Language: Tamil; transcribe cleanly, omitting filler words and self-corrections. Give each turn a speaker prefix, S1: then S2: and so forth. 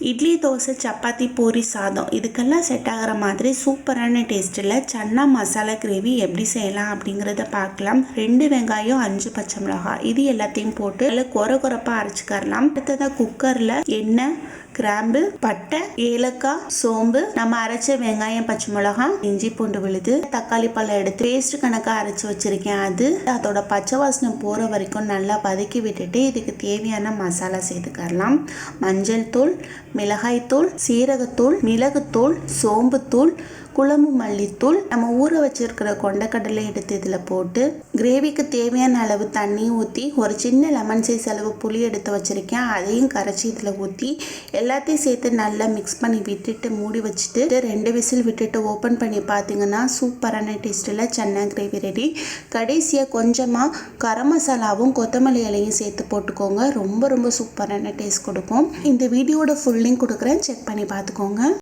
S1: இட்லி, தோசை, சப்பாத்தி, பூரி, சாதம் இதுக்கெல்லாம் செட் ஆகிற மாதிரி சூப்பரான டேஸ்ட்டில் சன்னா மசாலா கிரேவி எப்படி செய்யலாம் அப்படிங்கிறத பார்க்கலாம். 2 வெங்காயம், 5 பச்சை மிளகாய் இது எல்லாத்தையும் போட்டு அதில் கொரப்பாக அரைச்சிக்கரலாம். அடுத்ததாக குக்கரில் எண்ணெய், கிராம்பு, பட்டை, ஏலக்காய், சோம்பு, நம்ம அரைச்ச வெங்காயம், பச்சை மிளகாய், இஞ்சி பூண்டு விழுது, தக்காளி பழம் எடுத்து பேஸ்ட் கணக்காக அரைச்சி வச்சிருக்கேன். அதோட பச்சை வாசனை போகிற வரைக்கும் நல்லா வதக்கி விட்டுட்டு இதுக்கு தேவையான மசாலா சேர்த்துக்கரலாம். மஞ்சள் தூள், மிளகாய்த்தூள், சீரகத்தூள், மிளகுத்தூள், சோம்புத்தூள், குழம்பு மல்லித்தூள், நம்ம ஊற வச்சிருக்கிற கொண்டக்கடலை எடுத்து இதில் போட்டு கிரேவிக்கு தேவையான அளவு தண்ணி ஊற்றி ஒரு சின்ன லெமன் சைஸ் அளவு புளி எடுத்து வச்சுருக்கேன். அதையும் கரைச்சி இதில் ஊற்றி எல்லாத்தையும் சேர்த்து நல்லா மிக்ஸ் பண்ணி விட்டுட்டு மூடி வச்சுட்டு 2 விசில் விட்டுட்டு ஓப்பன் பண்ணி பார்த்தீங்கன்னா சூப்பரான டேஸ்ட்டில் சன்னா கிரேவி ரெடி. கடைசியாக கொஞ்சமாக கரம் மசாலாவும் கொத்தமல்லி இலையும் சேர்த்து போட்டுக்கோங்க. ரொம்ப ரொம்ப சூப்பரான டேஸ்ட் கொடுக்கும். இந்த வீடியோட ஃபுல் லிங்க் கொடுக்குறேன், செக் பண்ணி பார்த்துக்கோங்க.